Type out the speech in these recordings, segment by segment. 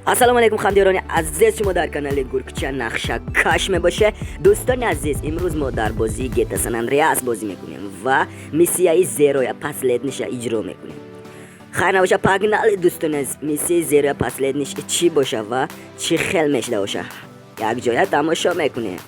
ассалому алейкум хамдиёрони азиз, шумо дар канали Гуркча нақша каш мебоше. дӯстони азиз, имрӯз мо дар бозии GTA San Andreas бозӣ мекунем ва миссияи зероя последниша иҷро мекунем. хайр набоша, погнали дӯстони азиз. миссияи зероя последниш чӣ боша ва чӣ хел мешуда боша, якҷоя тамошо мекунем.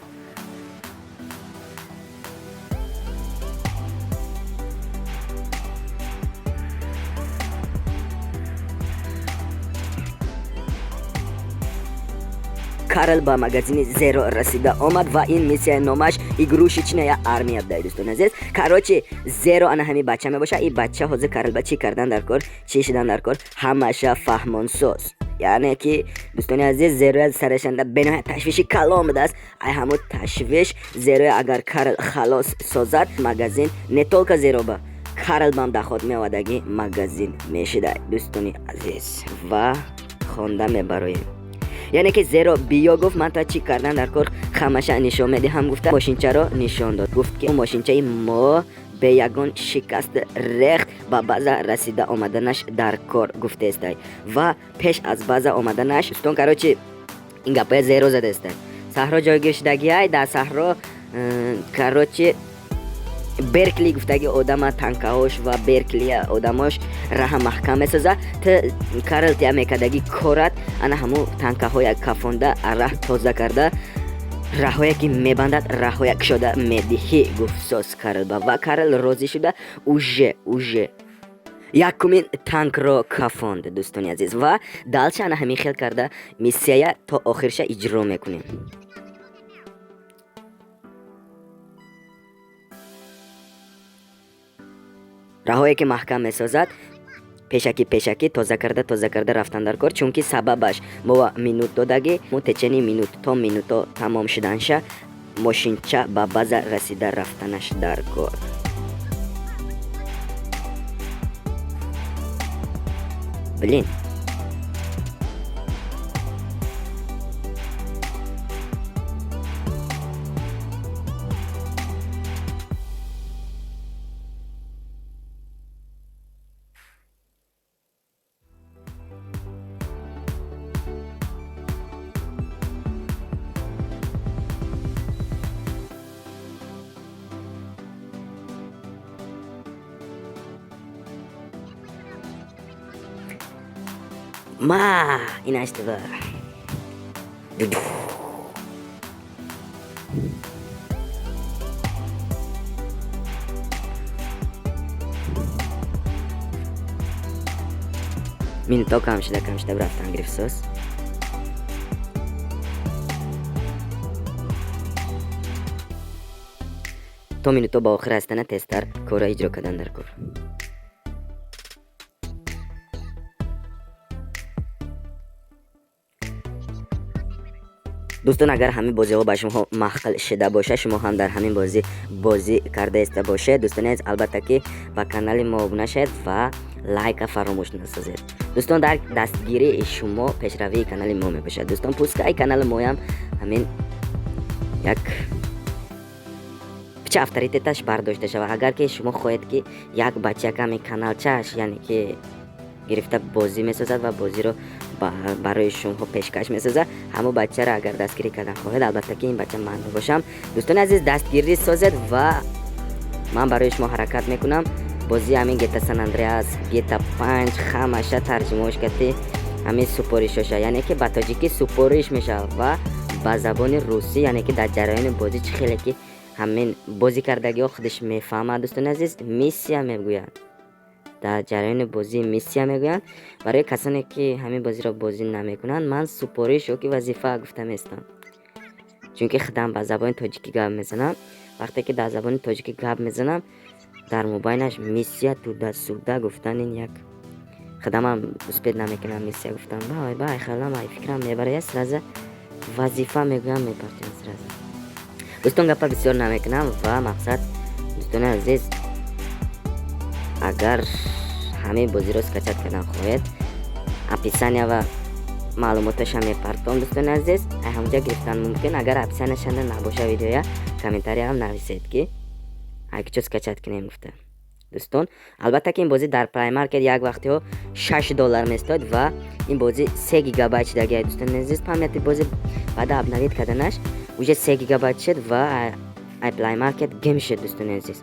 Карл ба магазини Zero расида омад ва ин миссияи номаш игрушечная армия дай дӯстони азиз. Короче, Zero ана ҳамин бача мебоша. ин бача ҳозир Карл ба чӣ кардан дар кор, чӣ шидан дар кор, ҳамаша фаҳмонсоз. яъне ки дӯстони азиз, Zero сарашанда беноҳоят ташвиши калон будааст. ай ҳамун ташвиш Zero агар Карл халос созад, магазин не толка Zero ба Карл бам дахот меовадаги магазин мешидай дӯстони азиз ва хонда мебароем. яъне ки Zero биё гуфт ман то чӣ кардан дар кор хамаша нишон медиҳам. гуфта мошинчаро нишон дод. гуфт ки мошинчаи мо бе ягон шикаст рехт ба база расида омаданаш дар кор гуфтаестай ва пеш аз база омаданаш дӯстон, короче ин гапоя Zero задаестай. саҳро ҷойгир шудагиай дар саҳро, короче Беркли гуфтаги одама танкаҳош ва Беркли одамош раҳа маҳкам месоза. Карл тия мекардаги корат ана ҳамун танкаҳоя кафонда раҳ тоза карда, раҳое ки мебандад раҳоя кушода медиҳӣ гуфт соз Карл ба ва Карл розӣ шуда уже якумин танкро кафонд дӯстони азиз ва далча ана ҳамин хел карда миссияя то охирша иҷро мекунем. раҳое ки маҳкам месозад, пешакӣ тоза карда рафтан дар кор, чунки сабабаш мо минут додаги мо течени минут то минуто тамом шуданша мошинча ба база расида рафтанаш дар кор. блин ма инаштива минуто кам шуда рафтан гирифтсоз. то минуто ба охир астана тезтар кора иҷро кардан дар кор. дӯстон, агар ҳамин бозиҳо ба шумо махқил шуда боша, шумо ҳам дар ҳамин бозӣ кардааста бошед, дӯстони азиз, албатта ки ба канали мо обуна шавед ва лайка фаромӯш насозед. дӯстон, дар дастгирии шумо пешравии канали мо мебошад. дӯстон, пускай канали моям ҳамин як пича авторитеташ бардошта шавад. агар ки шумо хоҳед ки як бача ками каналчааш, яъне ки гирифта бозӣ месозад ва бозиро барои шумо пешкаш месозад, ҳамон бачаро агар дастгирӣ кардан хоҳед, албатта ки ин бача ман мебошам. дӯстони азиз, дастгирӣ созед ва ман барои шумо ҳаракат мекунам. бозии ҳамин GTA San Andreas, GTA 5 ҳамаша тарҷимаош карди ҳамин супоришоша, яъне ки ба тоҷикӣ супориш мешавад ва ба забони русӣ, яъне ки дар ҷараёни бозӣ чӣ хеле ки ҳамин бозӣ кардагиҳо худаш мефаҳмад. дӯстони азиз, миссия мегӯяд, дар ҷараёни бозӣ миссия мегӯянд. барои касоне ки ҳамин бозиро бозӣ намекунанд, ман супориш ёки вазифа гуфта меистам, чунки худам ба забони тоҷикӣ гап мезанам. вақте ки дар забони тоҷикӣ гап мезанам, дар мобайнаш миссия туда-суда гуфтан, ин як худамам успед намекунам миссия гуфтан. бай хаёлам фикрам мебарад, сразу вазифа мегӯям, мепартем сразу. дӯстон, гапа бисёр намекунам ва мақсад, дӯстони азиз, агар ҳамин бозиро скачат кардан хоҳед, описания ва маълумоташа мепартом. дӯстони азиз, ҳамҷа гирифтан мумкин. агар описанияшанда набоша видеоя, комментария ҳам нависед ки ҳар кичо скачат кунем гуфта. دوستان. البته که این بازی در پلی مارکت یک وقتی ها $6 میستاد و این بازی 3 گیگابایت دیگه دوستان عزیز. پایمیت بازی بعد ابنوید کردنش уже 3 گیگابایت شد و ای پلی مارکت گیم شد دوستان عزیز.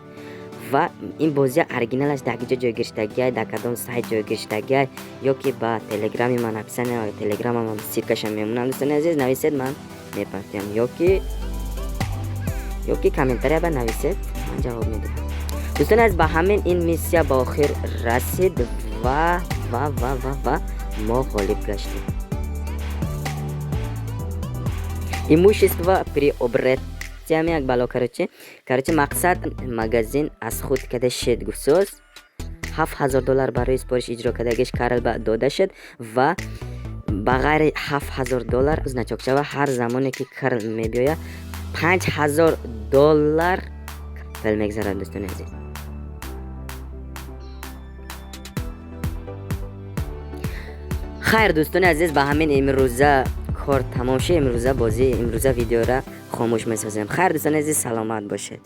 و این بازی оригиналаш در کجا جایگیری در کدام سایت جایگیری یا که با تلگرام من اپسن یا تلگرام من سیرکشم میمونم دوستان عزیز. نویسید من میپرسم یا که کامنتاری با نویسید من جواب میدم دوستان عزیز. با همین این میسیا با آخر رسید و ما غالب گشتیم. این موش است و پری یک بالا کرده مقصد مگزین از خود کده شد گفسوز $7,000 برای سپارش اجرا کدهگش کارل با داده شد و بغیر $7,000 از نچاک شوه هر زمانی که کارل میبیاید $5,000 فیلم میگذارد دوستان عزیز. خیر دوستان عزیز با همین امروزه کار تمام شد. امروزه بازی امروزه ویدیو را خاموش میسازم. خیر دوستان عزیز سلامت باشید.